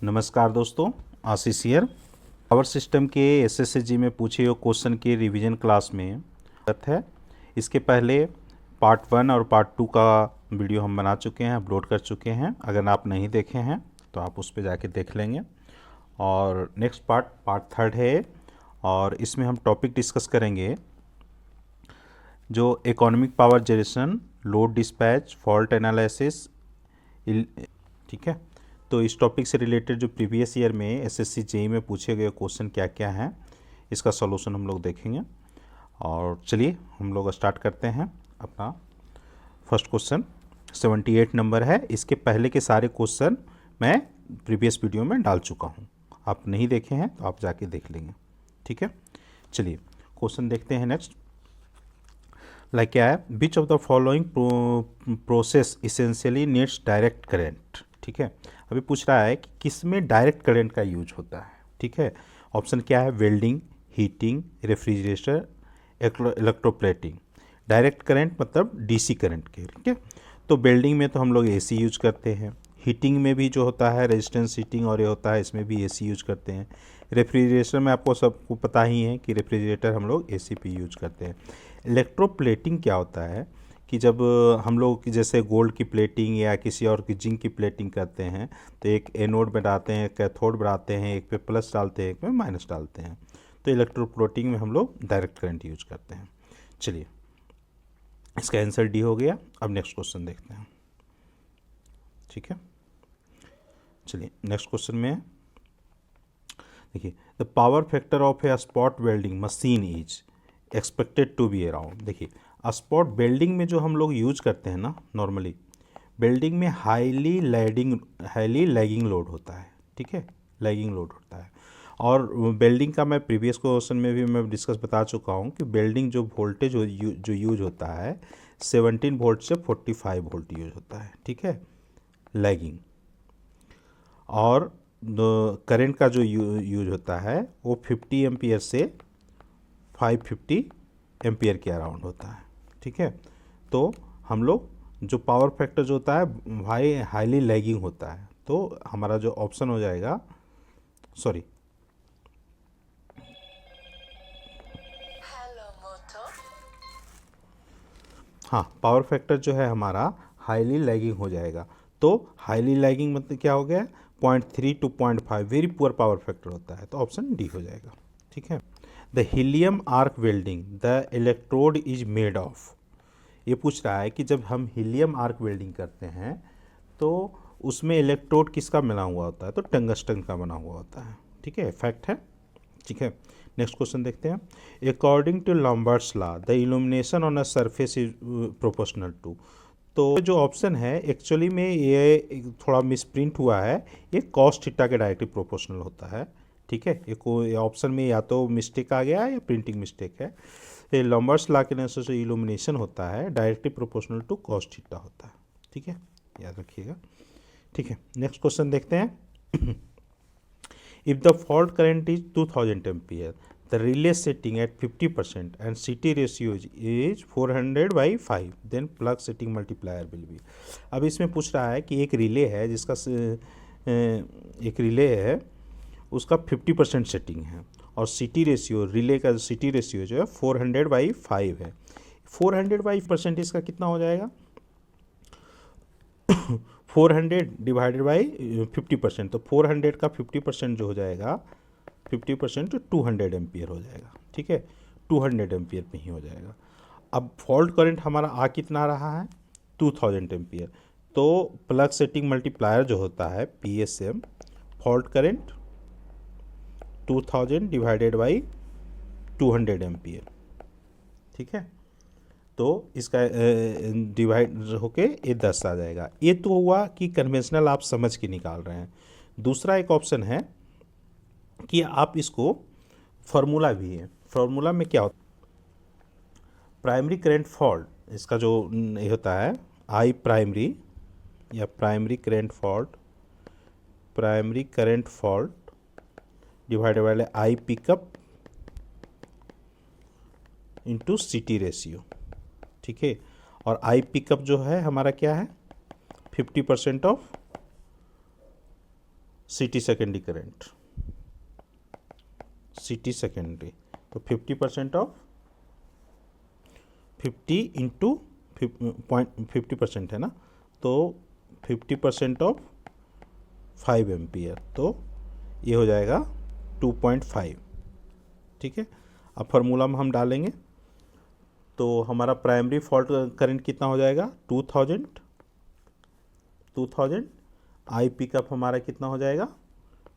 नमस्कार दोस्तों, आशीष here. Power system के एसएससी में पूछे हुए क्वेश्चन के रिवीजन क्लास में स्वागत है। इसके पहले पार्ट 1 और पार्ट 2 का वीडियो हम बना चुके हैं, अपलोड कर चुके हैं। अगर आप नहीं देखे हैं तो आप उस पर जाके देख लेंगे। और नेक्स्ट पार्ट 3 है और इसमें हम टॉपिक डिस्कस करेंगे जो economic power generation, load dispatch, fault analysis. ठीक है, तो इस टॉपिक से रिलेटेड जो प्रीवियस ईयर में एसएससी जेई में पूछे गए क्वेश्चन क्या क्या हैं, इसका सॉल्यूशन हम लोग देखेंगे। और चलिए हम लोग स्टार्ट करते हैं। अपना फर्स्ट क्वेश्चन 78 नंबर है। इसके पहले के सारे क्वेश्चन मैं प्रीवियस वीडियो में डाल चुका हूँ, आप नहीं देखे हैं तो आप जाके देख लेंगे। ठीक है, चलिए क्वेश्चन देखते हैं। नेक्स्ट लाइक क्या है, विच of the following process essentially needs direct current. ठीक है, अभी पूछ रहा है कि किस में डायरेक्ट करंट का यूज होता है। ठीक है, ऑप्शन क्या है, welding, heating, refrigerator, electroplating. Direct current मतलब डीसी करंट के। ठीक है, तो वेल्डिंग में तो हम लोग एसी यूज करते हैं, हीटिंग में भी जो होता है रेजिस्टेंस हीटिंग और ये होता है, इसमें भी एसी यूज करते हैं। रेफ्रिजरेटर में आपको सबको पता ही है कि रेफ्रिजरेटर हम लोग एसी पे यूज करते हैं। इलेक्ट्रोप्लेटिंग क्या होता है कि जब हम लोग जैसे गोल्ड की प्लेटिंग या किसी और की जिंक की प्लेटिंग करते हैं तो एक एनोड बनाते हैं, कैथोड बनाते हैं, एक पे प्लस डालते हैं, एक पे माइनस डालते हैं। तो इलेक्ट्रोप्लेटिंग में हम लोग डायरेक्ट करंट यूज करते हैं। चलिए इसका आंसर डी हो गया। अब नेक्स्ट क्वेश्चन देखते हैं। ठीक है, चलिए नेक्स्ट क्वेश्चन में देखिए, the power factor of a spot welding machine is expected to be around. देखिए स्पॉट वेल्डिंग में जो हम लोग यूज करते हैं ना, नॉर्मली वेल्डिंग में हाईली लैगिंग लोड होता है। ठीक है, लैगिंग लोड होता है। और वेल्डिंग का मैं प्रीवियस क्वेश्चन में भी मैं डिस्कस बता चुका हूँ कि वेल्डिंग जो वोल्टेज जो यूज होता है 17 वोल्ट से 45 वोल्ट यूज होता है। ठीक है, लैगिंग। और करंट का जो यूज होता है वो 50 एम्पियर से 550 एम्पियर के अराउंड होता है। ठीक है, तो हम लोग जो पावर फैक्टर जो होता है भाई हाईली लैगिंग होता है। तो हमारा जो ऑप्शन हो जाएगा, सॉरी, हाँ, पावर फैक्टर जो है हमारा हाईली लैगिंग हो जाएगा। तो हाईली लैगिंग मतलब क्या हो गया, 0.3 to 0.5 very poor power factor होता है। तो ऑप्शन डी हो जाएगा। ठीक है, the helium arc welding the electrode is made of. ये पूछ रहा है कि जब हम हीलियम आर्क वेल्डिंग करते हैं तो उसमें इलेक्ट्रोड किसका बना हुआ होता है, तो टंगस्टन का बना हुआ होता है। ठीक है, फैक्ट है। ठीक है, नेक्स्ट क्वेश्चन देखते हैं। According to Lambert's law the illumination on a surface is proportional to. तो जो ऑप्शन है एक्चुअली में ये थोड़ा मिसप्रिंट हुआ है, ये कॉस थीटा के डायरेक्टली प्रोपोर्शनल होता है। ठीक है, ये ऑप्शन में या तो मिस्टेक आ गया है या प्रिंटिंग मिस्टेक है। ये लॉम्बार्ड्स लॉ के अनुसार जो इल्यूमिनेशन होता है directly proportional to cos theta होता है। ठीक है, याद रखिएगा। ठीक है, नेक्स्ट क्वेश्चन देखते हैं। If the fault current is 2000 ampere, the relay setting at 50% and CT ratio is 400 by 5, then plug setting multiplier will be। अब इसमें पूछ रहा है कि एक रिले है जिसका एक रिले है उसका 50% सेटिंग है और सीटी रेशियो, रिले का सीटी रेशियो जो है 400 बाई 5 है। 400 बाई परसेंटेज का कितना हो जाएगा, 400 डिवाइडेड बाई 50%। तो 400 का 50% जो हो जाएगा 50% तो 200 एम्पियर हो जाएगा। ठीक है, 200 एम्पियर पे ही हो जाएगा। अब फॉल्ट करंट हमारा आ कितना रहा है, 2000 एम्पियर। तो प्लग सेटिंग मल्टीप्लायर जो होता है PSM, fault current 2000 divided by 200 ampere. ठीक है, तो इसका डिवाइड होके ये 10 आ जाएगा। ये तो हुआ कि कन्वेंशनल आप समझ के निकाल रहे हैं। दूसरा एक ऑप्शन है कि आप इसको फार्मूला भी है। फार्मूला में क्या होता है, प्राइमरी करंट फॉल्ट, इसका जो ये होता है आई प्राइमरी या primary current fault divided by I pickup into सीटी रेशियो। ठीक है, और आई पिकअप जो है हमारा क्या है 50% of CT secondary current, CT secondary, तो 50% ऑफ 50 इंटू 50% है ना, तो 50% ऑफ 5 एम्पियर, तो ये हो जाएगा 2.5। ठीक है, अब फार्मूला में हम डालेंगे तो हमारा प्राइमरी फॉल्ट करंट कितना हो जाएगा 2000 आई पिकअप हमारा कितना हो जाएगा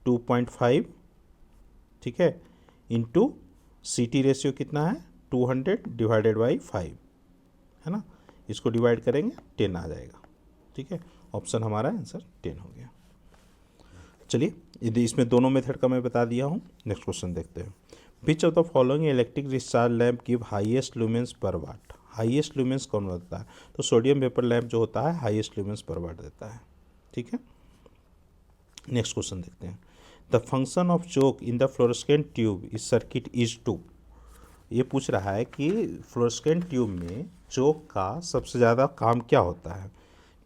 2.5, ठीक है, इंटू CT रेशियो कितना है 200 डिवाइडेड बाई 5 है ना, इसको डिवाइड करेंगे 10 आ जाएगा। ठीक है, ऑप्शन हमारा आंसर 10 हो गया। चलिए, यदि इसमें दोनों मेथड का मैं बता दिया हूँ। नेक्स्ट क्वेश्चन देखते हैं। विच of the following electric discharge lamp give highest lumens पर वाट। हाईएस्ट लुमेंस कौन देता है, तो सोडियम वेपर लैम्प जो होता है हाईएस्ट लुमेंस पर वाट देता है। ठीक है, नेक्स्ट क्वेश्चन देखते हैं। The function of choke in the fluorescent tube is circuit is to. ये पूछ रहा है कि फ्लोरोसेंट ट्यूब में चोक का सबसे ज़्यादा काम क्या होता है।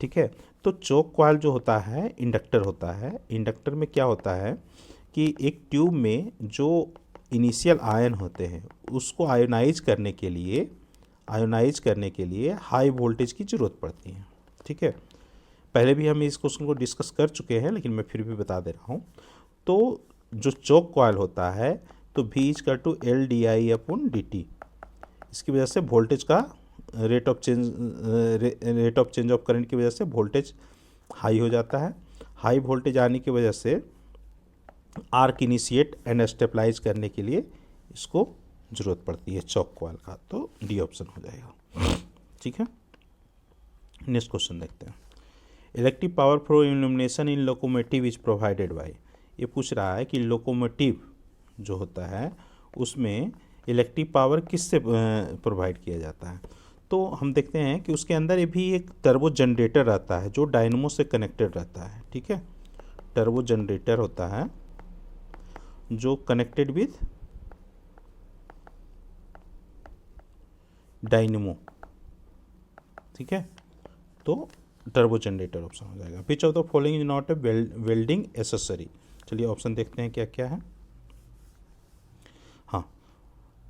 ठीक है, तो चोक कॉइल जो होता है इंडक्टर होता है। इंडक्टर में क्या होता है कि एक ट्यूब में जो इनिशियल आयन होते हैं उसको आयोनाइज करने के लिए हाई वोल्टेज की ज़रूरत पड़ती है। ठीक है, पहले भी हम इस क्वेश्चन को डिस्कस कर चुके हैं, लेकिन मैं फिर भी बता दे रहा हूँ। तो जो चोक कॉइल होता है तो V इक्वल टू LdI/dt, इसकी वजह से वोल्टेज का rate of change of current की वजह से वोल्टेज हाई हो जाता है। हाई वोल्टेज आने की वजह से आर्क इनिशिएट एंड स्टेबलाइज करने के लिए इसको ज़रूरत पड़ती है चोक कॉइल का, तो डी ऑप्शन हो जाएगा। ठीक है, नेक्स्ट क्वेश्चन देखते हैं। Electric power fro illumination in locomotive is provided by. ये पूछ रहा है कि लोकोमोटिव जो होता है उसमें इलेक्ट्रिक पावर किससे प्रोवाइड किया जाता है। तो हम देखते हैं कि उसके अंदर भी एक टर्बो जनरेटर रहता है जो डायनमो से कनेक्टेड रहता है। ठीक है, टर्बो जनरेटर होता है जो कनेक्टेड विथ डायनमो। ठीक है, तो टर्बो जनरेटर ऑप्शन हो जाएगा। विच of the following is not a welding accessory. चलिए ऑप्शन देखते हैं क्या क्या है। हाँ,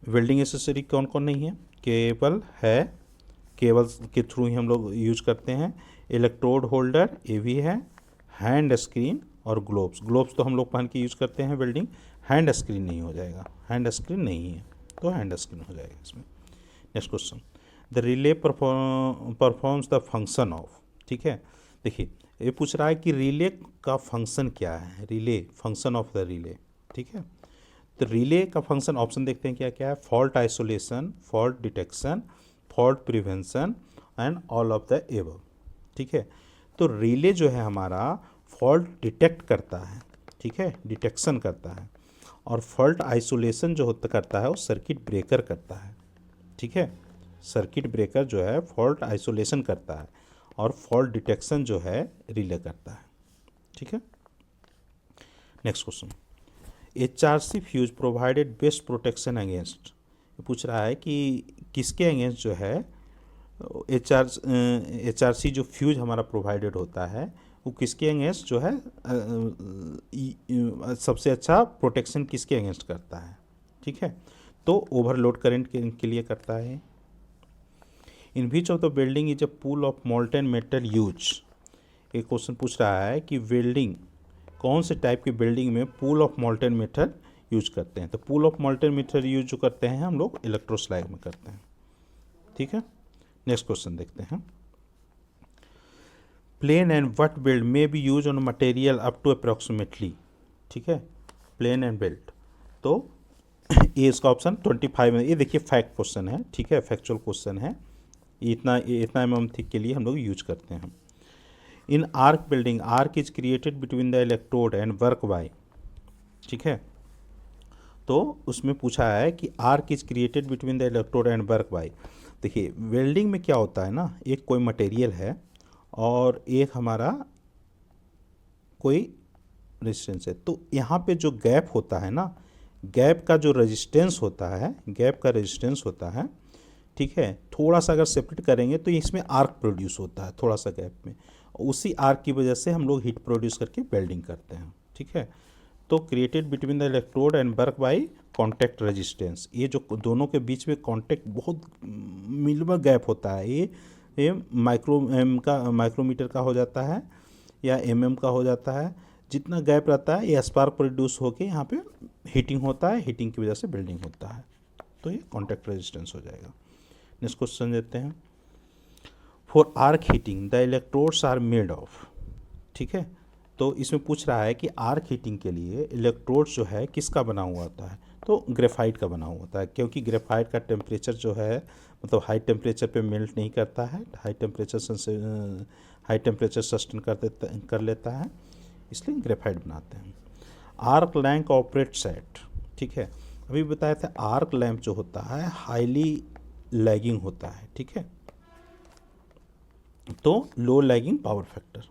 वेल्डिंग एसेसरी कौन कौन नहीं है, केबल है, केबल के थ्रू ही हम लोग यूज करते हैं। इलेक्ट्रोड होल्डर ये भी है, हैंड स्क्रीन और ग्लोव्स। ग्लोव्स तो हम लोग पहन के यूज करते हैं वेल्डिंग। हैंड स्क्रीन नहीं हो जाएगा, हैंड स्क्रीन नहीं है तो हैंड स्क्रीन हो जाएगा इसमें। Next question, the relay performs the function of. ठीक है, देखिए ये पूछ रहा है कि रिले का फंक्शन क्या है, relay function of the relay. ठीक है, तो रिले का फंक्शन ऑप्शन देखते हैं क्या क्या है। Fault isolation, fault detection, fault prevention and all of the above. ठीक है, तो रिले जो है हमारा फॉल्ट डिटेक्ट करता है, ठीक है, डिटेक्शन करता है, और फॉल्ट आइसोलेशन जो होता करता है वो सर्किट ब्रेकर करता है। ठीक है, सर्किट ब्रेकर जो है फॉल्ट आइसोलेशन करता है और फॉल्ट डिटेक्शन जो है रिले करता है। ठीक है, next question, HRC fuse provided best protection against. पूछ रहा है कि किसके अगेंस्ट जो है HRC जो फ्यूज हमारा प्रोवाइडेड होता है वो किसके अगेंस्ट जो है सबसे अच्छा प्रोटेक्शन किसके अगेंस्ट करता है। ठीक है, तो ओवरलोड करंट के लिए करता है। In which of the welding is a pool of molten metal use. एक क्वेश्चन पूछ रहा है कि वेल्डिंग कौन से टाइप की वेल्डिंग में pool of molten metal use करते हैं। तो pool of molten metal use जो करते हैं हम लोग इलेक्ट्रोस्लाइड में करते हैं। ठीक है, नेक्स्ट क्वेश्चन देखते हैं। Plain and what belt may be used on material up to approximately. ठीक है, प्लेन एंड बेल्ट, तो ये इसका ऑप्शन 25 में। ये देखिए फैक्ट क्वेश्चन है, ठीक है, फैक्चुअल क्वेश्चन है। इतना mm थिक के लिए हम लोग यूज करते हैं। In arc welding, arc is created between the electrode and work by. ठीक है, तो उसमें पूछा है कि arc is created between the electrode and work by. देखिए वेल्डिंग में क्या होता है ना, एक कोई मटेरियल है और एक हमारा कोई रेजिस्टेंस है, तो यहाँ पे जो गैप होता है ना, गैप का जो रेजिस्टेंस होता है, गैप का रेजिस्टेंस होता है, ठीक है, थोड़ा सा अगर सेपरेट करेंगे तो इसमें आर्क प्रोड्यूस होता है थोड़ा सा गैप में। उसी आर्क की वजह से हम लोग हीट प्रोड्यूस करके वेल्डिंग करते हैं। ठीक है। तो created between the electrode and work bye contact resistance, ये जो दोनों के बीच में कॉन्टैक्ट बहुत मिनिमम गैप होता है, ये माइक्रोमीटर का हो जाता है या का हो जाता है। जितना गैप रहता है ये स्पार्क प्रोड्यूस होकर यहाँ पे हीटिंग होता है, हीटिंग की वजह से बिल्डिंग होता है, तो ये कॉन्टैक्ट रेजिस्टेंस हो जाएगा। नेक्स्ट क्वेश्चन देते हैं। For arc heating the electrodes are made of, ठीक है। तो इसमें पूछ रहा है कि आर्क हीटिंग के लिए इलेक्ट्रोड्स जो है किसका बना हुआ होता है, तो ग्रेफाइट का बना हुआ होता है, क्योंकि ग्रेफाइट का टेम्परेचर जो है मतलब हाई टेम्परेचर पे मेल्ट नहीं करता है, हाई टेम्परेचर सस्टेन कर लेता है, इसलिए ग्रेफाइट बनाते हैं। आर्क लैंप ऑपरेट सेट, ठीक है। अभी बताया था आर्क लैंप जो होता है हाईली लैगिंग होता है, ठीक है, तो लो लैगिंग पावर फैक्टर,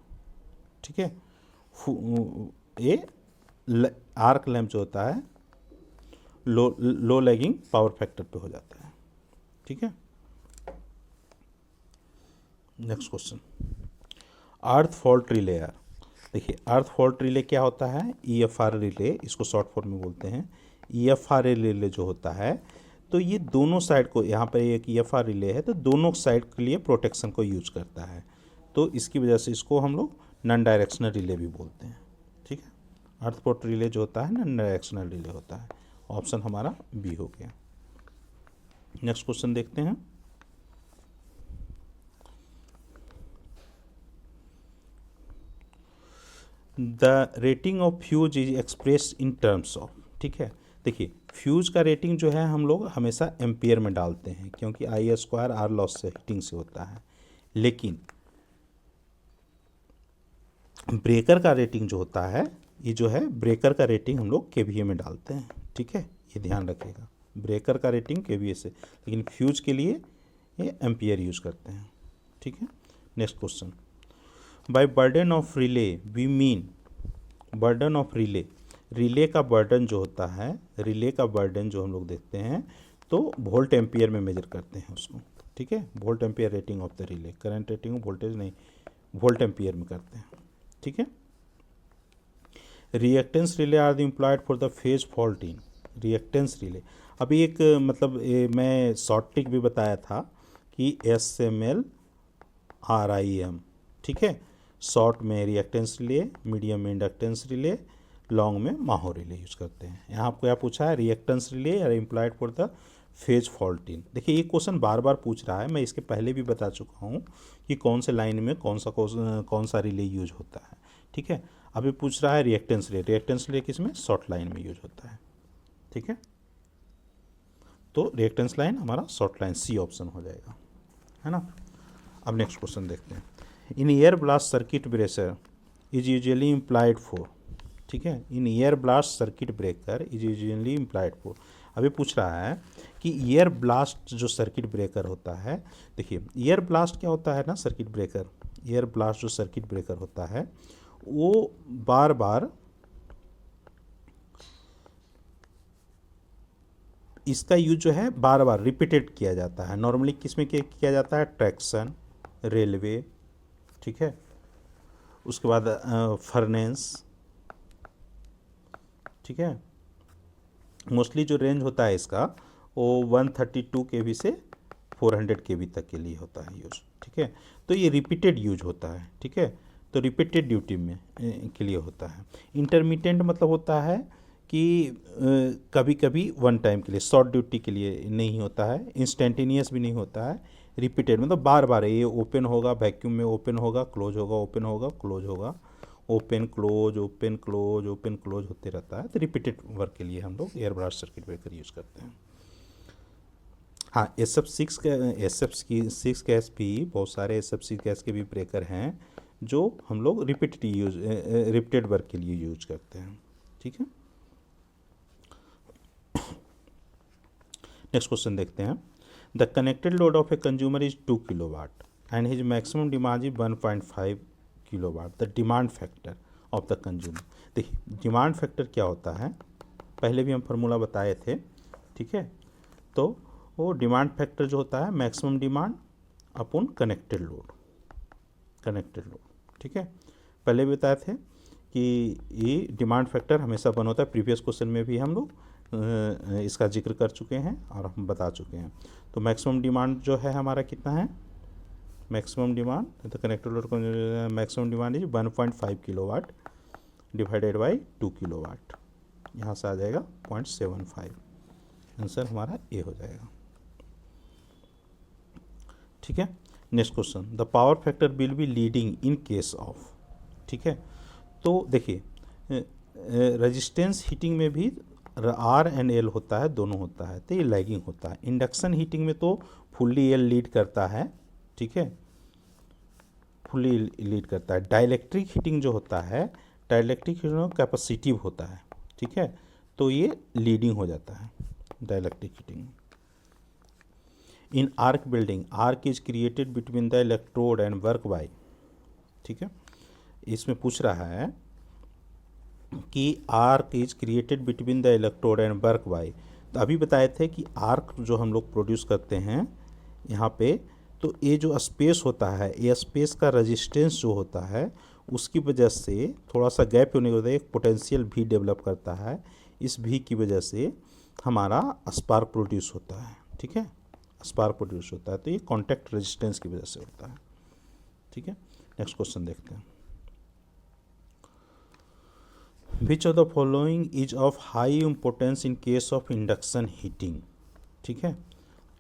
ठीक है। ये आर्क लैंप जो होता है लो लैगिंग पावर फैक्टर पे हो जाता है, ठीक है। नेक्स्ट क्वेश्चन, अर्थ फॉल्ट रिले। देखिए अर्थ फॉल्ट रिले क्या होता है, EFR रिले, इसको शॉर्ट फॉर्म में बोलते हैं। EFR रिले जो होता है तो ये दोनों साइड को, यहाँ पर एक EFR रिले है तो दोनों साइड के लिए प्रोटेक्शन को यूज करता है, तो इसकी वजह से इसको हम लोग नॉन डायरेक्शनल रिले भी बोलते हैं, ठीक है। अर्थ फॉल्ट रिले जो होता है नॉन डायरेक्शनल रिले होता है। ऑप्शन हमारा बी हो गया। नेक्स्ट क्वेश्चन देखते हैं। The rating of fuse is express in terms of, ठीक है। देखिए फ्यूज का रेटिंग जो है हम लोग हमेशा एम्पियर में डालते हैं, क्योंकि I² R लॉस से हीटिंग से होता है, लेकिन ब्रेकर का रेटिंग जो होता है, ये जो है ब्रेकर का रेटिंग हम लोग KVA में डालते हैं, ठीक है, ये ध्यान रखिएगा। ब्रेकर का रेटिंग KVA से, लेकिन फ्यूज के लिए ये एम्पियर यूज करते हैं, ठीक है। Next question, by burden of relay we mean, burden of relay, relay का बर्डन जो होता है, रिले का बर्डन जो हम लोग देखते हैं तो वोल्ट एम्पियर में मेजर करते हैं उसको, ठीक है। Volt ampere rating of the relay, current rating voltage नहीं, वोल्ट एम्पियर में करते हैं, ठीक है। Reactance relay are the employed for the phase fault in, reactance relay, अभी एक मतलब मैं शॉर्ट ट्रिक भी बताया था कि SML RIM, ठीक है। शॉर्ट में रिएक्टेंस रिले, मीडियम में इंडक्टेंस रिले, लॉन्ग में माहो रिले यूज करते हैं। यहाँ आपको क्या पूछा है, रिएक्टेंस रिले या employed for the phase fault इन। देखिए ये क्वेश्चन बार बार पूछ रहा है, मैं इसके पहले भी बता चुका हूँ कि कौन से लाइन में कौन सा रिले यूज होता है, ठीक है। अभी पूछ रहा है रिएक्टेंस रिले, रिएक्टेंस रिले किस में, शॉर्ट लाइन में यूज होता है, ठीक है। तो रिएक्टेंस लाइन हमारा शॉर्ट लाइन, C ऑप्शन हो जाएगा, है ना। अब नेक्स्ट क्वेश्चन देखते हैं। In air blast circuit breaker is usually implied for, ठीक है, in air blast circuit breaker is usually implied for. अभी पूछ रहा है कि एयर ब्लास्ट जो सर्किट ब्रेकर होता है, देखिए एयर ब्लास्ट क्या होता है ना, सर्किट ब्रेकर, एयर ब्लास्ट जो सर्किट ब्रेकर होता है वो बार बार इसका यूज जो है बार बार रिपीटेड किया जाता है। नॉर्मली किस में किया जाता है, ट्रैक्शन, रेलवे, ठीक है, उसके बाद फर्नेंस, ठीक है। मोस्टली जो रेंज होता है इसका वो 132 kV से 400 kV तक के लिए होता है यूज, ठीक है। तो ये रिपीटेड यूज होता है, ठीक है, तो रिपीटेड ड्यूटी में के लिए होता है। इंटरमिटेंट मतलब होता है कि कभी कभी वन टाइम के लिए, शॉर्ट ड्यूटी के लिए नहीं होता है, इंस्टेंटेनियस भी नहीं होता है, रिपीटेड मतलब बार बार ये ओपन होगा, वैक्यूम में ओपन होगा, क्लोज होगा, ओपन होगा, क्लोज होगा, open close, open close, open close होते रहता है। तो रिपीटेड वर्क के लिए हम लोग air blast circuit breaker use करते हैं। हाँ, SF6 गैस भी, बहुत सारे SF6 गैस के भी ब्रेकर हैं जो हम लोग रिपीटेड वर्क के लिए यूज करते हैं, ठीक है। नेक्स्ट क्वेश्चन देखते हैं। The connected load of a consumer is 2 kilowatt and his maximum demand is 1.5 kilowatt, the demand factor of the consumer. देखिए डिमांड फैक्टर क्या होता है, पहले भी हम फार्मूला बताए थे, ठीक है। तो वो डिमांड फैक्टर जो होता है maximum demand upon connected load, ठीक है। पहले भी बताए थे कि ये डिमांड फैक्टर हमेशा 1 होता है। प्रीवियस क्वेश्चन में भी हम लोग इसका जिक्र कर चुके हैं और हम बता चुके हैं। तो मैक्सिमम डिमांड जो है हमारा कितना है, मैक्सिमम डिमांड, तो कनेक्टर लोड को maximum demand is 1.5 kilowatt divided by 2 kilowatt, यहाँ से आ जाएगा 0.75। आंसर हमारा ए हो जाएगा। ठीक है, next question, the power factor will be leading in case of. ठीक है, तो देखिए रेजिस्टेंस हीटिंग में भी आर एंड एल होता है, दोनों होता है, तो ये लैगिंग होता है। इंडक्शन हीटिंग में तो फुल्ली एल लीड करता है। ठीक है, फुल्ली लीड करता है। डाइलेक्ट्रिक हीटिंग जो होता है, डाइलेक्ट्रिक हीटिंग कैपेसिटिव होता है। ठीक है, तो ये लीडिंग हो जाता है dielectric heating. In arc welding, arc is created between the electrode and work by. ठीक है, इसमें पूछ रहा है कि arc is created between the electrode and work bye. तो अभी बताए थे कि आर्क जो हम लोग प्रोड्यूस करते हैं यहाँ पे, तो ये जो स्पेस होता है, ये स्पेस का रेजिस्टेंस जो होता है उसकी वजह से थोड़ा सा गैप होने की वजह से एक पोटेंशियल भी डेवलप करता है। इस भी की वजह से हमारा स्पार्क प्रोड्यूस होता है। ठीक है, स्पार्क प्रोड्यूस होता है, तो ये कॉन्टैक्ट रेजिस्टेंस की वजह से होता है। ठीक है, नेक्स्ट क्वेश्चन देखते हैं। विच of the following is of high importance in case of induction heating. ठीक है,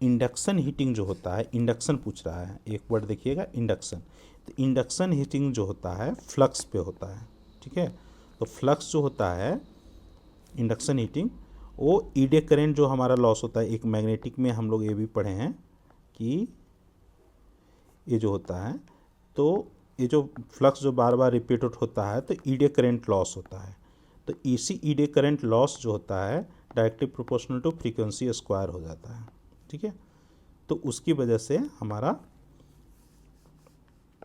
इंडक्शन हीटिंग जो होता है, इंडक्शन पूछ रहा है, एक वर्ड देखिएगा इंडक्शन। तो इंडक्शन हीटिंग जो होता है फ्लक्स पे होता है। ठीक है, तो फ्लक्स जो होता है इंडक्शन हीटिंग, वो ईडे करंट जो हमारा लॉस होता है, एक मैग्नेटिक में हम लोग ये भी पढ़े हैं कि ये जो होता है, तो ये जो फ्लक्स जो बार बार रिपीट होता है तो ईडे करंट लॉस होता है। तो इसी ईडे करंट लॉस जो होता है directly proportional to frequency square हो जाता है। ठीक है, तो उसकी वजह से हमारा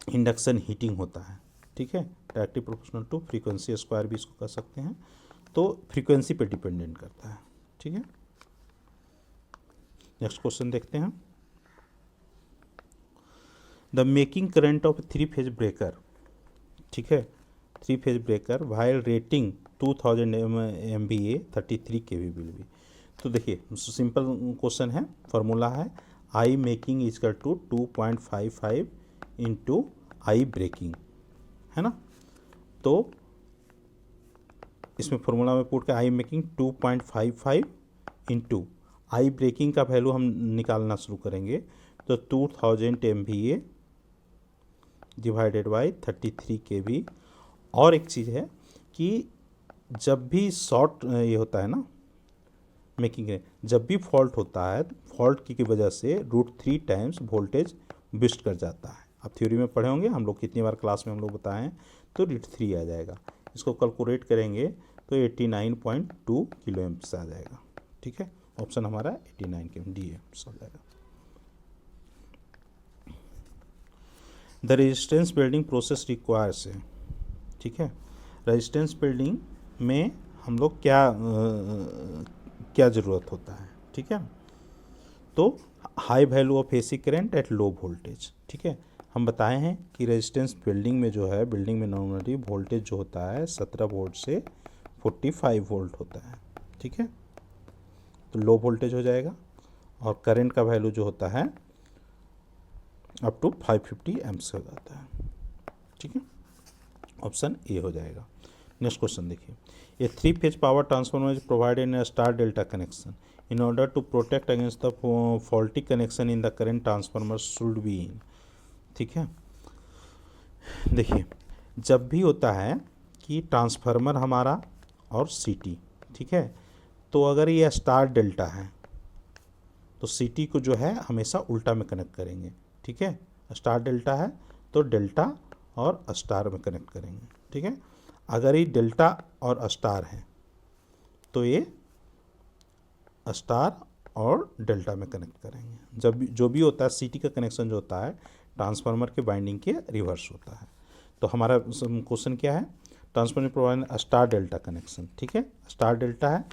इंडक्शन हीटिंग होता है। ठीक है, directly proportional to frequency square भी इसको कर सकते हैं, तो फ्रीक्वेंसी पे डिपेंडेंट करता है। ठीक है, नेक्स्ट क्वेश्चन देखते हैं। The making current of 3 phase breaker. ठीक है, 3 phase breaker while rating 2000 MVA 33 kV will be. तो देखिए सिंपल क्वेश्चन है, फार्मूला है I making is equal to 2.55 into I breaking, है ना। तो इसमें फार्मूला में पुट के I making 2.55 into I breaking का वैल्यू हम निकालना शुरू करेंगे, तो 2000 MVA डिवाइडेड बाई 33 kV। और एक चीज़ है कि जब भी शॉर्ट ये होता है ना मेकिंग है, जब भी फॉल्ट होता है, फॉल्ट की वजह से √3 टाइम्स वोल्टेज बूस्ट कर जाता है। आप थ्योरी में पढ़े होंगे, हम लोग कितनी बार क्लास में हम लोग बताए हैं, तो √3 आ जाएगा। इसको कैलकुलेट करेंगे तो 89.2 किलो एम्प्स आ जाएगा। ठीक है, ऑप्शन हमारा 89 के डी एम्प्स हो जाएगा। The resistance building process requires है। ठीक है, रेजिस्टेंस बिल्डिंग में हम लोग क्या ज़रूरत होता है। ठीक है, तो high value of AC current at low voltage. ठीक है, हम बताए हैं कि रेजिस्टेंस बिल्डिंग में जो है, बिल्डिंग में नॉर्मली वोल्टेज जो होता है 17 वोल्ट से 45 वोल्ट होता है। ठीक है, तो लो वोल्टेज हो जाएगा, और करंट का वैल्यू जो होता है अप टू 550 एम्प्स हो जाता है। ठीक है, ऑप्शन ए हो जाएगा। नेक्स्ट क्वेश्चन देखिए, a 3 phase power transformer is provided in star delta connection in order to protect against the faulty connection in the current transformer should be in. ठीक है, देखिए जब भी होता है कि ट्रांसफार्मर हमारा और सीटी, ठीक है, तो अगर ये स्टार डेल्टा है तो सीटी को जो है हमेशा उल्टा में कनेक्ट करेंगे। ठीक है, स्टार डेल्टा है तो डेल्टा और स्टार में कनेक्ट करेंगे। ठीक है, अगर ये डेल्टा और स्टार है तो ये स्टार और डेल्टा में कनेक्ट करेंगे। जब जो भी होता है सीटी का कनेक्शन जो होता है ट्रांसफार्मर के बाइंडिंग के रिवर्स होता है। तो हमारा क्वेश्चन क्या है, transformer provide star delta connection. ठीक है, स्टार डेल्टा है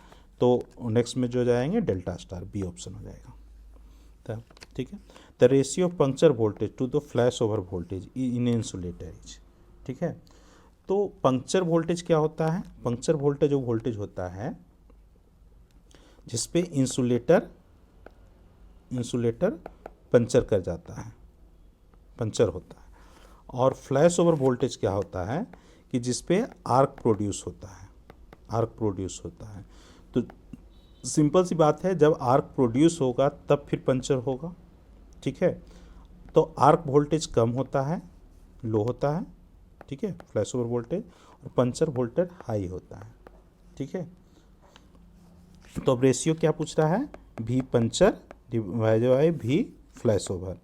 तो नेक्स्ट में जो जाएंगे डेल्टा स्टार, बी ऑप्शन हो जाएगा। तो ठीक है, the ratio of puncture voltage to the flash over voltage in insulator is. ठीक है, तो पंक्चर वोल्टेज क्या होता है? पंक्चर वोल्टेज वो वोल्टेज होता है जिस पे इंसुलेटर पंचर कर जाता है, पंचर होता है। और फ्लैश ओवर वोल्टेज क्या होता है कि जिस पे आर्क प्रोड्यूस होता है, आर्क प्रोड्यूस होता है। तो सिंपल सी बात है, जब आर्क प्रोड्यूस होगा तब फिर पंचर होगा, ठीक है। तो आर्क वोल्टेज कम होता है, लो होता है, ठीक है, फ्लैश ओवर वोल्टेज, और पंचर वोल्टेज हाई होता है, ठीक है। तो अब रेशियो क्या पूछ रहा है? भी पंचर डिवाइडेड बाय भी फ्लैश ओवर,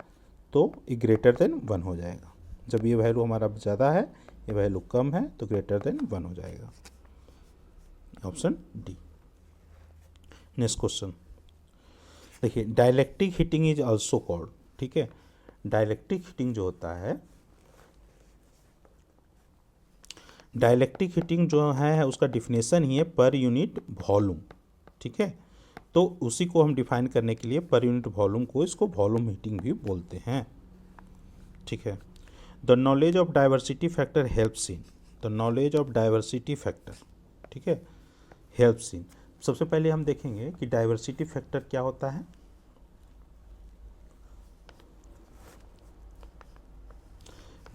तो ये ग्रेटर देन 1 हो जाएगा। जब ये वैल्यू हमारा ज़्यादा है, ये वैल्यू कम है, तो ग्रेटर देन 1 हो जाएगा। Option D. नेक्स्ट क्वेश्चन देखिए, dielectric heating is also called, ठीक है। डाइलेक्ट्रिक हीटिंग जो होता है, डाइलेक्ट्रिक हीटिंग जो है उसका डिफिनेशन ही है पर यूनिट वॉल्यूम, ठीक है। तो उसी को हम डिफाइन करने के लिए पर यूनिट वॉल्यूम को, इसको वॉल्यूम हीटिंग भी बोलते हैं, ठीक है। The knowledge of diversity factor helps in, the knowledge of diversity factor, ठीक है, हेल्प्स इन। सबसे पहले हम देखेंगे कि डाइवर्सिटी फैक्टर क्या होता है।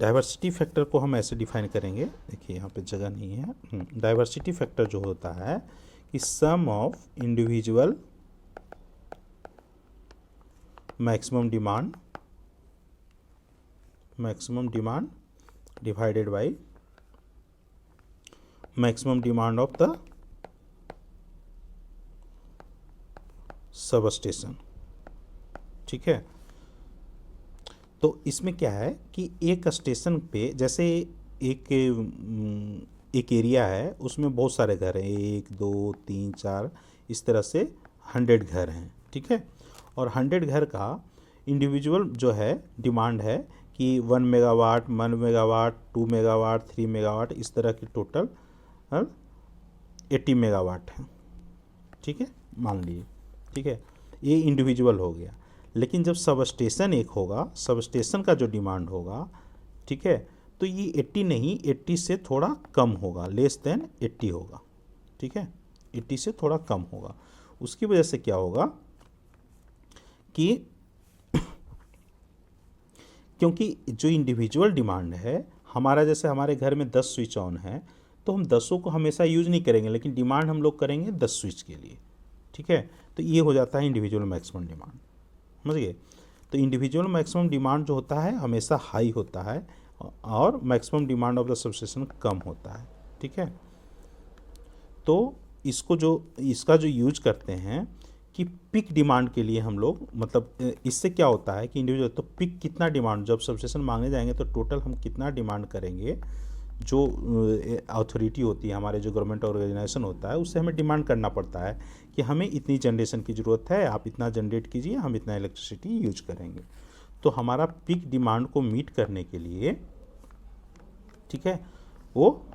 डाइवर्सिटी फैक्टर को हम ऐसे डिफाइन करेंगे, देखिए यहाँ पे जगह नहीं है। डाइवर्सिटी फैक्टर जो होता है कि sum of individual maximum demand divided by maximum demand of the substation, ठीक है। तो इसमें क्या है कि एक स्टेशन पे, जैसे एक एरिया है, उसमें बहुत सारे घर हैं, 1 2 3 4 इस तरह से 100 घर हैं, ठीक है। और 100 घर का इंडिविजुअल जो है डिमांड है कि 1 मेगावाट, 1 मेगावाट, 2 मेगावाट, 3 मेगावाट, इस तरह की टोटल 80 मेगावाट है, ठीक है, मान लीजिए, ठीक है। ये इंडिविजुअल हो गया। लेकिन जब सब स्टेशन एक होगा, सब स्टेशन का जो डिमांड होगा, ठीक है, तो ये 80 नहीं, 80 से थोड़ा कम होगा, लेस देन 80 होगा, ठीक है, 80 से थोड़ा कम होगा। उसकी वजह से क्या होगा कि क्योंकि जो इंडिविजुअल डिमांड है हमारा, जैसे हमारे घर में 10 स्विच ऑन है, तो हम 10 को हमेशा यूज़ नहीं करेंगे, लेकिन डिमांड हम लोग करेंगे 10 स्विच के लिए, ठीक है। तो ये हो जाता है इंडिविजुअल मैक्सिमम डिमांड, समझ गए। तो इंडिविजुअल मैक्सिमम डिमांड जो होता है हमेशा हाई होता है, और maximum demand of the substation कम होता है, ठीक है। तो इसका जो यूज करते हैं कि पिक डिमांड के लिए हम लोग, मतलब इससे क्या होता है कि इंडिविजुअल, तो पिक कितना डिमांड, जब सबस्टेशन मांगने जाएंगे तो टोटल हम कितना डिमांड करेंगे, जो अथॉरिटी होती है हमारे, जो गवर्नमेंट ऑर्गेनाइजेशन होता है, उससे हमें डिमांड करना पड़ता है कि हमें इतनी जनरेशन की ज़रूरत है, आप इतना जनरेट कीजिए, हम इतना इलेक्ट्रिसिटी यूज करेंगे। तो हमारा पिक डिमांड को मीट करने के लिए, ठीक है, वो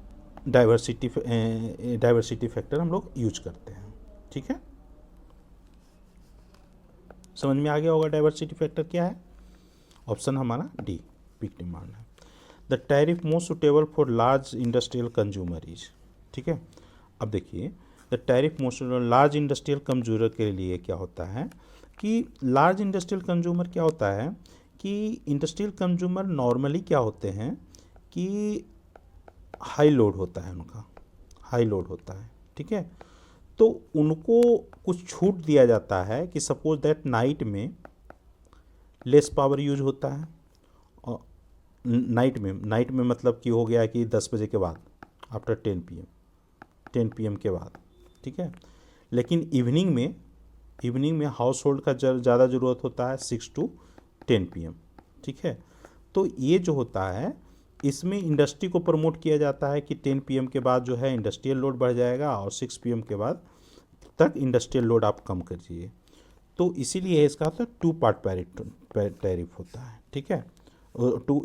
डाइवर्सिटी फैक्टर हम लोग यूज करते हैं, ठीक है। समझ में आ गया होगा डाइवर्सिटी फैक्टर क्या है। ऑप्शन हमारा डी, पिक डिमांड है। The tariff most suitable for large industrial consumer is, ठीक है। अब देखिए, the tariff most large industrial consumer के लिए क्या होता है कि लार्ज इंडस्ट्रियल कंज्यूमर क्या होता है कि इंडस्ट्रियल कंज्यूमर नॉर्मली क्या होते हैं कि हाई लोड होता है, उनका हाई लोड होता है, ठीक है। तो उनको कुछ छूट दिया जाता है कि सपोज दैट नाइट में लेस पावर यूज होता है, और नाइट में मतलब कि हो गया कि 10 बजे के बाद, आफ्टर 10 PM के बाद, ठीक है। लेकिन इवनिंग में हाउस होल्ड का ज़्यादा ज़रूरत होता है 6 to 10 PM, ठीक है। तो ये जो होता है, इसमें इंडस्ट्री को प्रमोट किया जाता है कि 10 PM के बाद जो है इंडस्ट्रियल लोड बढ़ जाएगा, और 6 PM के बाद तक इंडस्ट्रियल लोड आप कम करिए। तो इसीलिए इसका होता है 2 पार्ट टैरिफ होता है, ठीक है।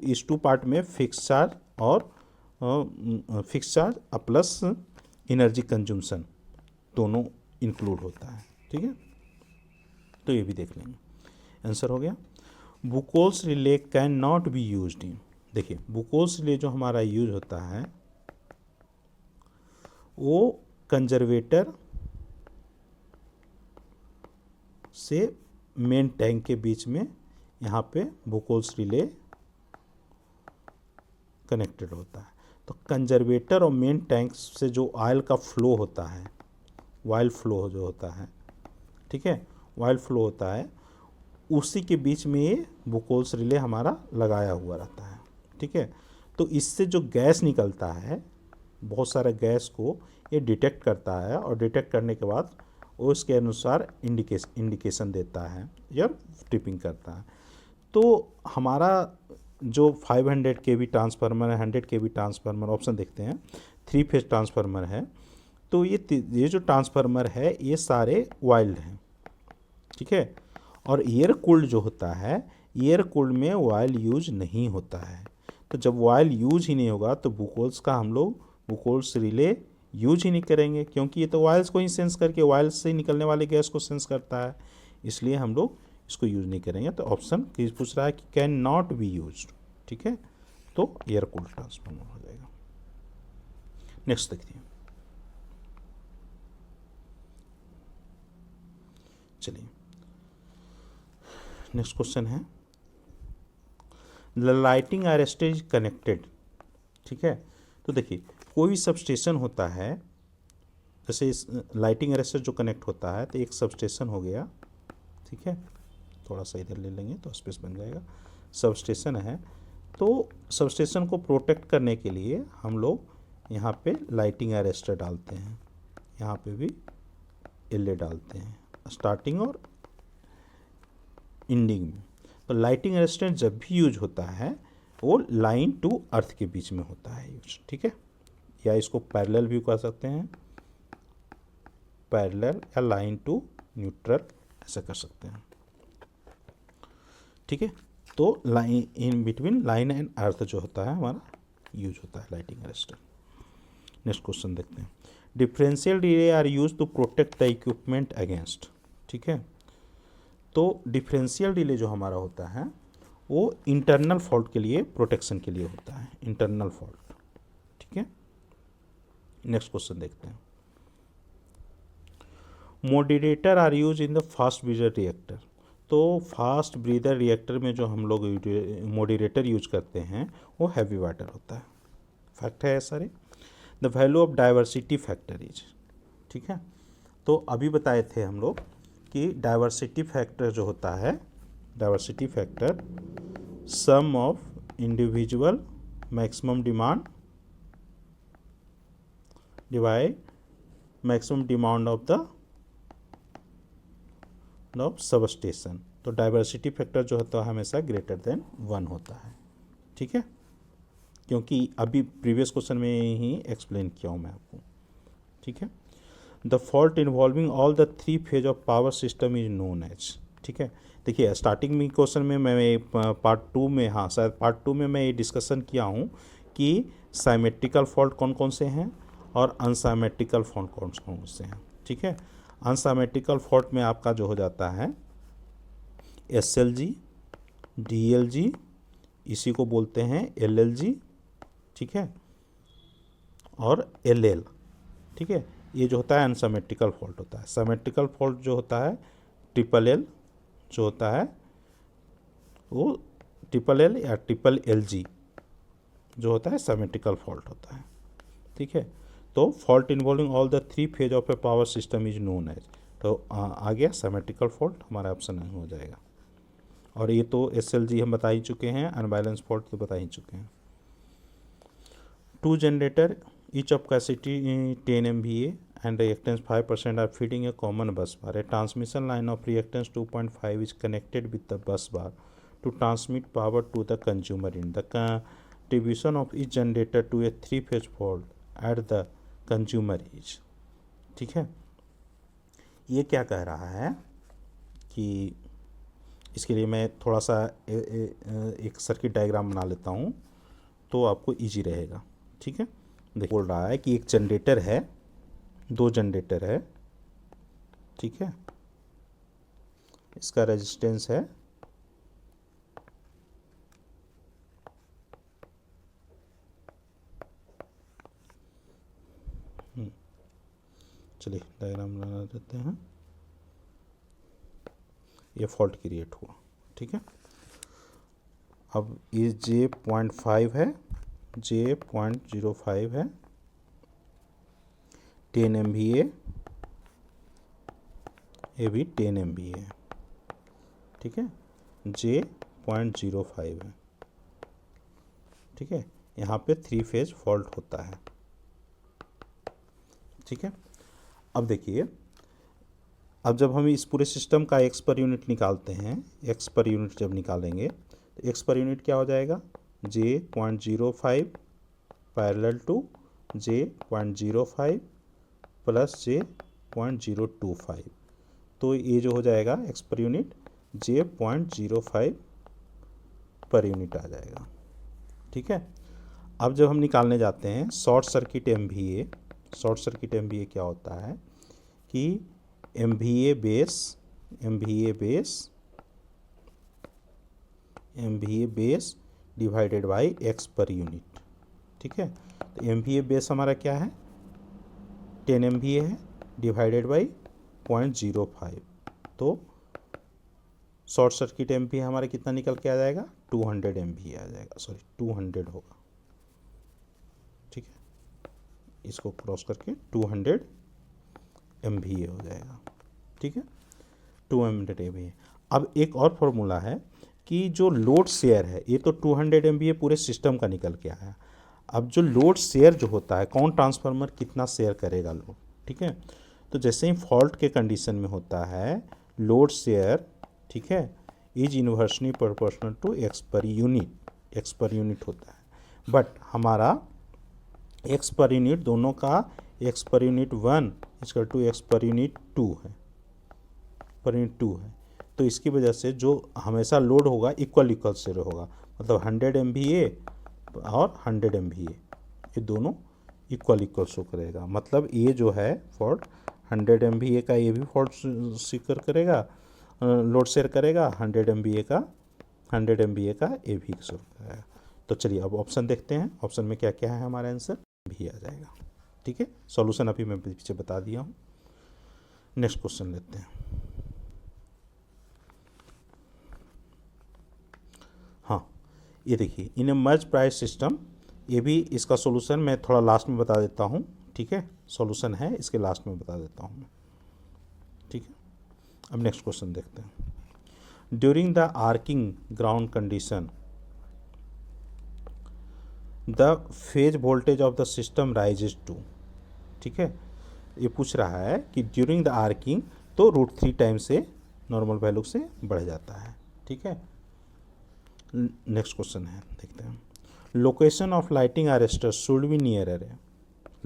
इस 2 पार्ट में फिक्स चार्ज और fix charge plus energy consumption दोनों इंक्लूड होता है, ठीक है। तो ये भी देख लेंगे। आंसर हो गया। Buchholz relay can not be used in, देखिए बुकोल्स रिले जो हमारा यूज होता है, वो कंजर्वेटर से मेन टैंक के बीच में यहाँ पे बुकोल्स रिले कनेक्टेड होता है। तो कंजर्वेटर और मेन टैंक से जो ऑयल का फ्लो होता है, ऑयल फ्लो जो होता है, ठीक है, ऑयल फ्लो होता है, उसी के बीच में ये बुकोल्स रिले हमारा लगाया हुआ रहता है, ठीक है। तो इससे जो गैस निकलता है, बहुत सारे गैस को ये डिटेक्ट करता है और डिटेक्ट करने के बाद वो उसके अनुसार इंडिकेशन देता है या ट्रिपिंग करता है। तो हमारा जो 500 kV ट्रांसफार्मर है, 100 kV ट्रांसफार्मर, ऑप्शन देखते हैं, 3 फेज ट्रांसफार्मर है। तो ये जो ट्रांसफार्मर है ये सारे वाइल्ड हैं, ठीक है। और एयर कूल्ड जो होता है, एयर कूल्ड में ऑयल यूज नहीं होता है। तो जब ऑयल यूज ही नहीं होगा तो बुकोल्स का हम लोग बुकोल्स रिले यूज ही नहीं करेंगे, क्योंकि ये तो ऑयल्स को ही सेंस करके ऑयल से निकलने वाले गैस को सेंस करता है, इसलिए हम लोग इसको यूज़ नहीं करेंगे। तो ऑप्शन किस पूछ रहा है कि कैन नॉट बी यूज, ठीक है, तो एयर कूल्ड ट्रांसफार्मर हो जाएगा। नेक्स्ट देखिए, चलिए नेक्स्ट क्वेश्चन है, लाइटिंग अरेस्टर इज कनेक्टेड, ठीक है। तो देखिए कोई भी सबस्टेशन होता है, जैसे इस लाइटिंग अरेस्टर जो कनेक्ट होता है, तो एक सबस्टेशन हो गया, ठीक है, थोड़ा सा इधर ले लेंगे तो स्पेस बन जाएगा। सबस्टेशन है, तो सबस्टेशन को प्रोटेक्ट करने के लिए हम लोग यहाँ पे लाइटिंग अरेस्टर डालते हैं, यहाँ पे भी एलए डालते हैं, स्टार्टिंग और एंडिंग में। तो लाइटिंग अरेस्टर जब भी यूज होता है वो लाइन टू अर्थ के बीच में होता है यूज, ठीक है, या इसको पैरेलल भी कर सकते हैं, पैरेलल या लाइन टू न्यूट्रल ऐसा कर सकते हैं, ठीक है। तो line in between line and earth जो होता है हमारा यूज होता है लाइटिंग अरेस्टर। नेक्स्ट क्वेश्चन देखते हैं, differential relay are use to protect the equipment against, ठीक है। तो डिफरेंशियल रिले जो हमारा होता है वो इंटरनल फॉल्ट के लिए, प्रोटेक्शन के लिए होता है, इंटरनल फॉल्ट, ठीक है। नेक्स्ट क्वेश्चन देखते हैं, moderator are use in the fast breeder reactor. तो फास्ट ब्रीदर रिएक्टर में जो हम लोग मॉडरेटर यूज करते हैं वो हैवी वाटर होता है, फैक्ट है सारे। The value of diversity factor is, ठीक है। तो अभी बताए थे हम लोग कि डाइवर्सिटी फैक्टर जो होता है, diversity factor sum of individual maximum demand divide maximum demand of the substation. तो डाइवर्सिटी फैक्टर जो होता है हमेशा ग्रेटर देन 1 होता है, ठीक है, क्योंकि अभी प्रीवियस क्वेश्चन में ही एक्सप्लेन किया हूँ मैं आपको, ठीक है। The fault involving all the 3 phase of power system is known as, ठीक है। देखिए स्टार्टिंग में क्वेश्चन में मैं पार्ट 2 में, हाँ शायद पार्ट 2 में मैं ये डिस्कशन किया हूँ कि साइमेट्रिकल फॉल्ट कौन कौन से हैं और अनसाइमेट्रिकल फॉल्ट कौन कौन से हैं, ठीक है। अनसाइमेट्रिकल फॉल्ट में आपका जो हो जाता है SLG, DLG, इसी को बोलते हैं LLG, ठीक है, और LL, ठीक है। ये जो होता है अनसिमेट्रिकल फॉल्ट होता है। सिमेट्रिकल फॉल्ट जो होता है LLL जो होता है वो LLL या LLG जो होता है सिमेट्रिकल फॉल्ट होता है, ठीक है। तो fault involving all the 3 phase of a power system is known as, तो आ गया सिमेट्रिकल फॉल्ट, हमारा ऑप्शन नहीं हो जाएगा। और ये तो SLG हम बता ही चुके हैं, अनबैलेंस फॉल्ट तो बता ही चुके हैं। 2 generator each of capacity 10 MVA and reactance 5% are feeding a common bus bar. A transmission line of reactance 2.5 is connected with the bus bar to transmit power to the consumer end. The contribution of each generator to a 3-phase fault at the consumer is, ठीक है। ये क्या कह रहा है कि इसके लिए मैं थोड़ा सा एक सर्किट डायग्राम बना लेता हूँ तो आपको इजी रहेगा, ठीक है। देखिए बोल रहा है कि एक जनरेटर है, 2 जनरेटर है, ठीक है, इसका रेजिस्टेंस है 1 चलिए डायग्राम बना देते हैं। ये फॉल्ट क्रिएट हुआ, ठीक है। अब ये J.5 है, J.05 है, 10 MVA, ये भी 10 MVA है, ठीक है। J.05 है, ठीक है। यहाँ पे 3 फेज फॉल्ट होता है, ठीक है। अब देखिए, अब जब हम इस पूरे सिस्टम का एक्स पर यूनिट निकालते हैं, एक्स पर यूनिट जब निकालेंगे तो एक्स पर यूनिट क्या हो जाएगा, J.05 parallel to J.05 plus J.025, तो ये जो हो जाएगा x per unit J.05 per unit आ जाएगा, ठीक है। अब जब हम निकालने जाते हैं short circuit MVA, short circuit MVA क्या होता है कि MVA base divided by x per unit, ठीक है। तो MVA बेस हमारा क्या है, 10 MVA है, डिवाइडेड बाई 0.05, तो शॉर्ट सर्किट MVA हमारा कितना निकल के आ जाएगा, 200 MVA आ जाएगा, सॉरी 200 होगा, ठीक है। इसको क्रॉस करके 200 MVA हो जाएगा, ठीक है, 200 MVA। अब एक और फॉर्मूला है कि जो लोड शेयर है, ये तो 200 MVA पूरे सिस्टम का निकल के आया। अब जो लोड शेयर जो होता है, कौन ट्रांसफार्मर कितना शेयर करेगा लोड, ठीक है। तो जैसे ही फॉल्ट के कंडीशन में होता है लोड शेयर, ठीक है, is inversely proportional to X per unit होता है। बट हमारा एक्स पर यूनिट दोनों का X per unit 1 equal to X per unit 2 है, तो इसकी वजह से जो हमेशा लोड होगा इक्वल से होगा, मतलब 100 MVA और 100 MVA ये दोनों इक्वल शो करेगा। मतलब ये जो है फॉल्ट 100 MVA का ये भी फॉल्ट स्वीकार करेगा, लोड शेयर करेगा, 100 MVA का ये भी शो करेगा। तो चलिए अब ऑप्शन देखते हैं, ऑप्शन में क्या क्या है, हमारा आंसर भी आ जाएगा, ठीक है। सॉल्यूशन अभी मैं पीछे बता दिया हूँ। नेक्स्ट क्वेश्चन लेते हैं। हाँ, ये देखिए, इन ए मर्ज प्राइस सिस्टम, ये भी इसका सॉल्यूशन मैं थोड़ा लास्ट में बता देता हूँ, ठीक है। सॉल्यूशन है इसके लास्ट में बता देता हूँ मैं, ठीक है। अब नेक्स्ट क्वेश्चन देखते हैं। During the arcing ground condition the phase voltage of the system rises to, ठीक है। ये पूछ रहा है कि ड्यूरिंग द आर्किंग तो √3 टाइम से नॉर्मल वैल्यू से बढ़ जाता है, ठीक है। नेक्स्ट क्वेश्चन है, देखते हैं। Location of lighting arrester should be nearer है,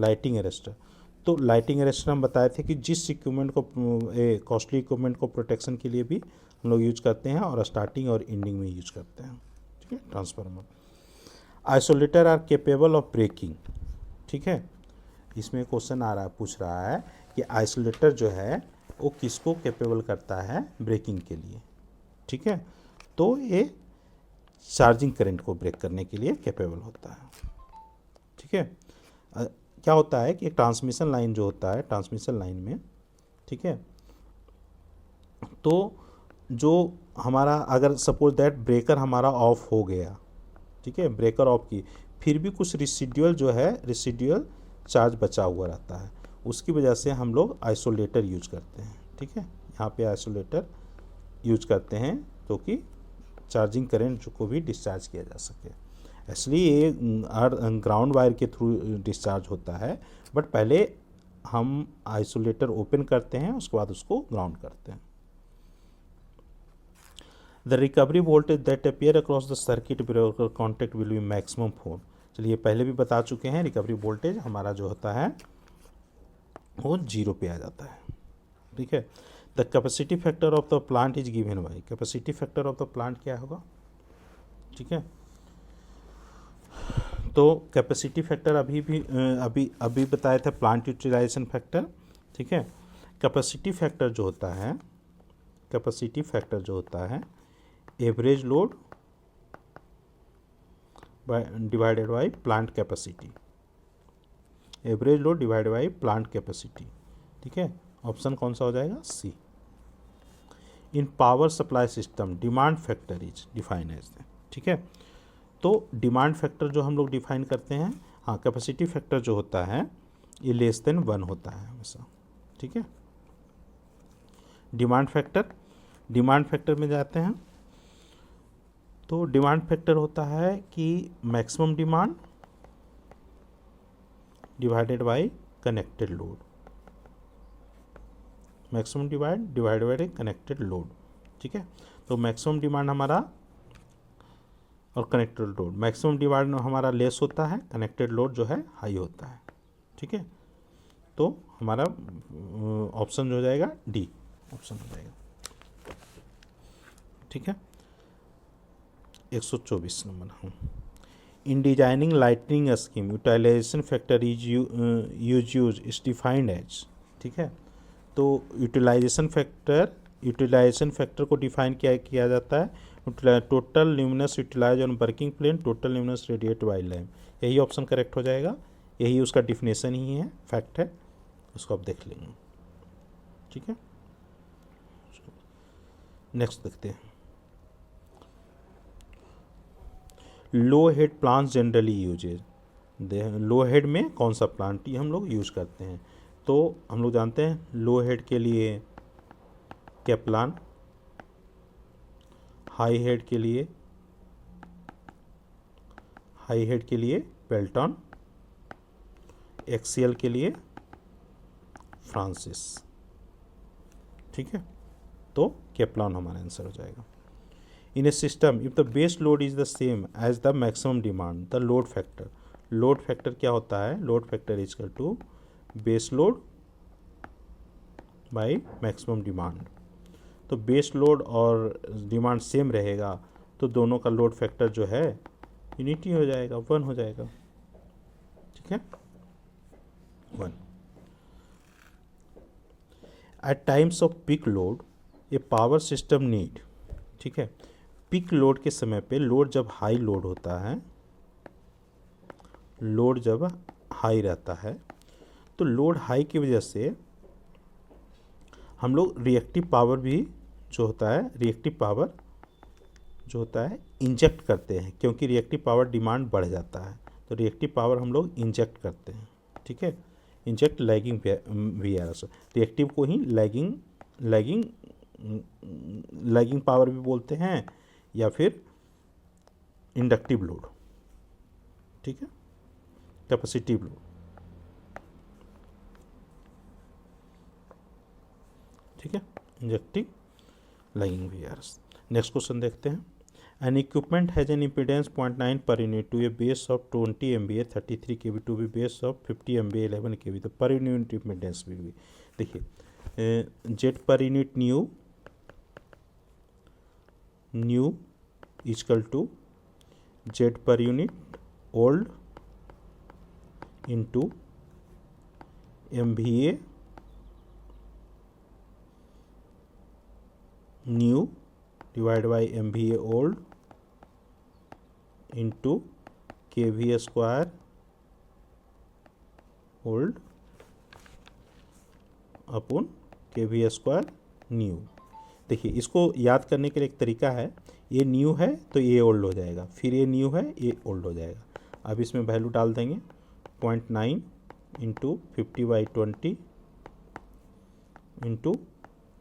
लाइटिंग अरेस्टर। तो लाइटिंग अरेस्टर हम बताए थे कि जिस इक्विपमेंट को, कॉस्टली इक्विपमेंट को प्रोटेक्शन के लिए भी हम लोग यूज करते हैं और स्टार्टिंग और एंडिंग में यूज करते हैं, ठीक है। Transformer isolator are capable of breaking, ठीक है। इसमें क्वेश्चन पूछ रहा है कि आइसोलेटर जो है वो किसको केपेबल करता है ब्रेकिंग के लिए, ठीक है। तो ये चार्जिंग करंट को ब्रेक करने के लिए कैपेबल होता है, ठीक है। क्या होता है कि एक ट्रांसमिशन लाइन जो होता है, ट्रांसमिशन लाइन में, ठीक है, तो जो हमारा अगर सपोज दैट ब्रेकर हमारा ऑफ हो गया, ठीक है, ब्रेकर ऑफ की, फिर भी कुछ रिसिड्यूअल चार्ज बचा हुआ रहता है, उसकी वजह से हम लोग आइसोलेटर यूज करते हैं, ठीक है। यहाँ पे आइसोलेटर यूज करते हैं तो कि चार्जिंग करंट को भी डिस्चार्ज किया जा सके। इसलिए ये ग्राउंड वायर के थ्रू डिस्चार्ज होता है, बट पहले हम आइसोलेटर ओपन करते हैं, उसके बाद उसको ग्राउंड करते हैं। The recovery voltage that appear across the circuit breaker contact will be maximum 4। चलिए पहले भी बता चुके हैं, रिकवरी वोल्टेज हमारा जो होता है वो 0 पे आ जाता है, ठीक है। The capacity factor of the plant is given by, capacity factor of the plant क्या होगा, ठीक है। तो कैपेसिटी फैक्टर अभी बताए थे, प्लांट यूटिलाइजेशन फैक्टर, ठीक है। कैपेसिटी फैक्टर जो होता है average load divided by plant capacity, average load divided by plant capacity, ठीक है, ऑप्शन कौन सा हो जाएगा? C. In power supply system demand factor is define as, ठीक है। तो डिमांड फैक्टर जो हम लोग डिफाइन करते हैं, हाँ, कैपेसिटी फैक्टर जो होता है ये लेस देन 1 होता है हमेशा, ठीक है। डिमांड फैक्टर में जाते हैं तो डिमांड फैक्टर होता है कि maximum demand divided bye connected load, maximum divided by connected load, ठीक है। तो मैक्सिमम डिमांड हमारा और कनेक्टेड लोड, मैक्सिमम डिमांड हमारा लेस होता है, कनेक्टेड लोड जो है हाई होता है, ठीक है। तो हमारा ऑप्शन हो जाएगा डी, ऑप्शन हो जाएगा, ठीक है। 124 नंबर। हाँ, in designing lightning scheme utilisation factor use is defined as, ठीक है। तो यूटिलाइजेशन फैक्टर को डिफाइन किया जाता है total luminous utilise on working plane, total luminous radiate by lamp. यही ऑप्शन करेक्ट हो जाएगा, यही उसका डिफिनेशन ही है, फैक्ट है, उसको आप देख लेंगे, ठीक है। नेक्स्ट देखते हैं, लो हेड प्लांट्स जनरली यूजेज। लो हेड में कौन सा प्लांट हम लोग यूज करते हैं? तो हम लोग जानते हैं लो हेड के लिए कैप्लान, हाई हेड के लिए पेल्टन, एक्सियल के लिए फ्रांसिस, ठीक है। तो कैप्लान हमारा आंसर हो जाएगा। In a system if the base load is the same as the maximum demand the load factor क्या होता है? Load factor is equal to base load by maximum demand. तो बेस लोड और demand same रहेगा तो दोनों का load factor जो है यूनिटी हो जाएगा, 1 हो जाएगा, ठीक है, 1। At times of peak load a power system need, ठीक है। पीक लोड के समय पे लोड जब हाई लोड होता है, लोड जब हाई रहता है तो लोड हाई की वजह से हम लोग रिएक्टिव पावर भी जो होता है इंजेक्ट करते हैं, क्योंकि रिएक्टिव पावर डिमांड बढ़ जाता है तो रिएक्टिव पावर हम लोग इंजेक्ट करते हैं, ठीक है। इंजेक्ट लैगिंग वीआरएस, रिएक्टिव को ही लैगिंग पावर भी बोलते हैं या फिर इंडक्टिव लोड, ठीक है, कैपेसिटिव लोड, ठीक है, inductive lagging VARs. Next question देखते हैं, an equipment has an impedance 0.9 per unit to a base of 20 MVA 33 kV to be base of 50 MVA 11 kV, तो पर यूनिट इम्पीडेंस भी देखिए, Z per unit new equal to Z per unit old into MVA new divide by MVA old into KVA square old upon KVA square new. देखिए, इसको याद करने के लिए एक तरीका है, ये न्यू है तो ये ओल्ड हो जाएगा, फिर ये न्यू है ये ओल्ड हो जाएगा। अब इसमें वैल्यू डाल देंगे 0.9 इंटू 50/20 इंटू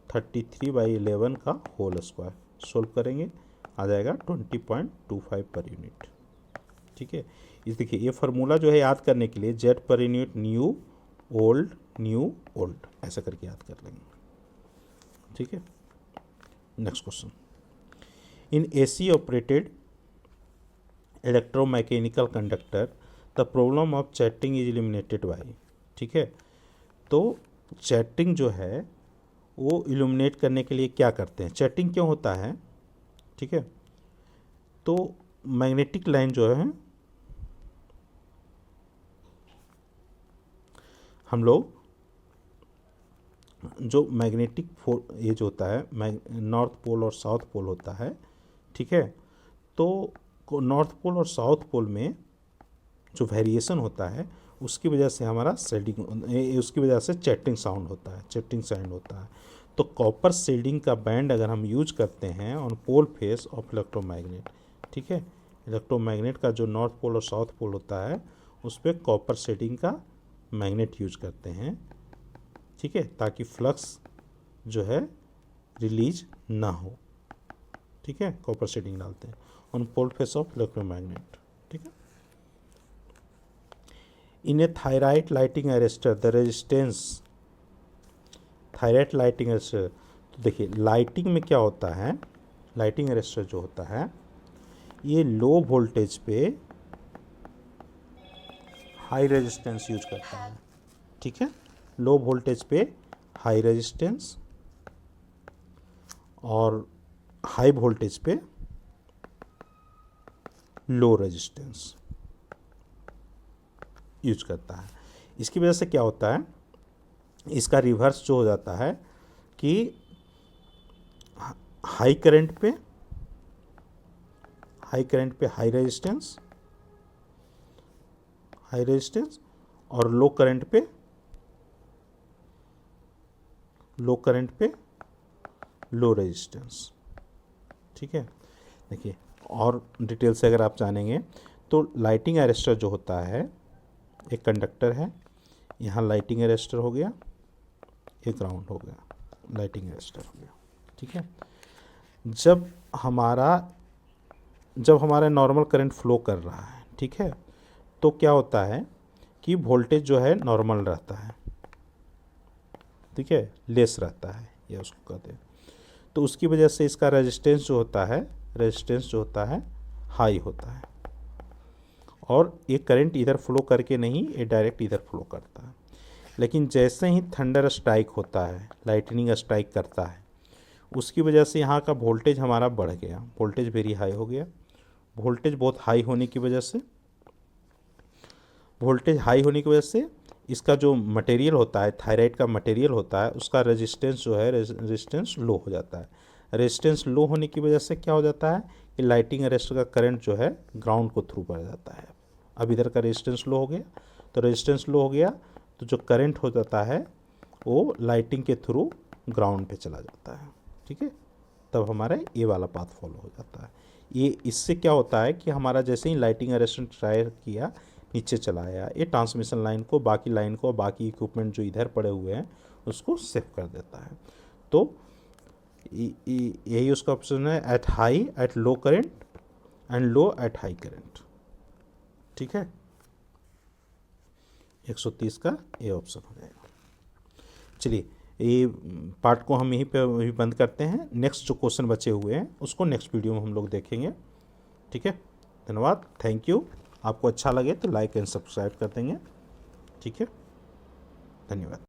33/11 का होल स्क्वायर, सोल्व करेंगे आ जाएगा 20.25 पर यूनिट, ठीक है। इस देखिए, ये फार्मूला जो है याद करने के लिए Z per unit new old ऐसा करके याद कर लेंगे, ठीक है। Next question, in AC operated electromechanical conductor the problem of chatting is illuminated by, ठीक है। तो चैटिंग जो है वो इल्यूमिनेट करने के लिए क्या करते हैं, चैटिंग क्यों होता है, ठीक है। तो मैग्नेटिक लाइन जो है हम लोग जो मैग्नेटिक ये जो होता है नॉर्थ पोल और साउथ पोल होता है, ठीक है। तो नॉर्थ पोल और साउथ पोल में जो वेरिएशन होता है उसकी वजह से हमारा शेडिंग, उसकी वजह से चैटिंग साउंड होता है, चैटिंग साउंड होता है। तो कॉपर शेडिंग का बैंड अगर हम यूज करते हैं on pole face of electromagnet, ठीक है, इलेक्ट्रोमैग्नेट का जो नॉर्थ पोल और साउथ पोल होता है उस पर कॉपर शेडिंग का मैग्नेट यूज करते हैं, ठीक है, ताकि फ्लक्स जो है रिलीज ना हो, ठीक है, कॉपर शेडिंग डालते हैं on pole face of electromagnet, ठीक है। In a thyrite lightning arrester the resistance, thyrite lightning arrester, तो देखिए लाइटिंग में क्या होता है, लाइटिंग अरेस्टर जो होता है ये लो वोल्टेज पे हाई रेजिस्टेंस यूज करता है, ठीक है, लो वोल्टेज पे हाई रेजिस्टेंस और हाई वोल्टेज पे लो रेजिस्टेंस यूज करता है। इसकी वजह से क्या होता है, इसका रिवर्स जो हो जाता है कि हाई करंट पे हाई रेजिस्टेंस और लो करंट पे लो रेजिस्टेंस, ठीक है। देखिए और डिटेल से अगर आप जानेंगे तो लाइटिंग अरेस्टर जो होता है, एक कंडक्टर है, यहाँ लाइटिंग अरेस्टर हो गया, एक ग्राउंड हो गया, लाइटिंग अरेस्टर हो गया, ठीक है। जब हमारा नॉर्मल करंट फ्लो कर रहा है, ठीक है, तो क्या होता है कि वोल्टेज जो है नॉर्मल रहता है, ठीक है, लेस रहता है, या उसको कहते हैं। तो उसकी वजह से इसका रेजिस्टेंस जो होता है हाई होता है, और ये करंट इधर फ्लो करके नहीं, ये डायरेक्ट इधर फ्लो करता है। लेकिन जैसे ही थंडर स्ट्राइक होता है, लाइटनिंग स्ट्राइक करता है, उसकी वजह से यहाँ का वोल्टेज हमारा बढ़ गया, वोल्टेज वेरी हाई हो गया। वोल्टेज बहुत हाई होने की वजह से इसका जो मटेरियल होता है, थायराइड का मटेरियल होता है, उसका रेजिस्टेंस जो है रेजिस्टेंस लो हो जाता है। रेजिस्टेंस लो होने की वजह से क्या हो जाता है कि लाइटिंग अरेस्टर का करंट जो है ग्राउंड को थ्रू बढ़ जाता है। अब इधर का रेजिस्टेंस लो हो गया, तो रेजिस्टेंस लो हो गया तो जो करंट हो जाता है वो लाइटिंग के थ्रू ग्राउंड पे चला जाता है, ठीक है। तब हमारा ये वाला पाथ फॉलो हो जाता है। ये इससे क्या होता है कि हमारा जैसे ही लाइटिंग अरेस्टर ट्राई किया, नीचे चलाया, ये ट्रांसमिशन लाइन को, बाकी लाइन को, बाकी इक्विपमेंट जो इधर पड़े हुए हैं उसको सेव कर देता है। तो यही उसका ऑप्शन है, at high at low current and low at high current, ठीक है। 130 का ये ऑप्शन हो जाएगा। चलिए ये पार्ट को हम यहीं पे अभी बंद करते हैं। नेक्स्ट जो क्वेश्चन बचे हुए हैं उसको नेक्स्ट वीडियो में हम लोग देखेंगे, ठीक है। धन्यवाद, थैंक यू। आपको अच्छा लगे तो लाइक एंड सब्सक्राइब कर देंगे, ठीक है। धन्यवाद।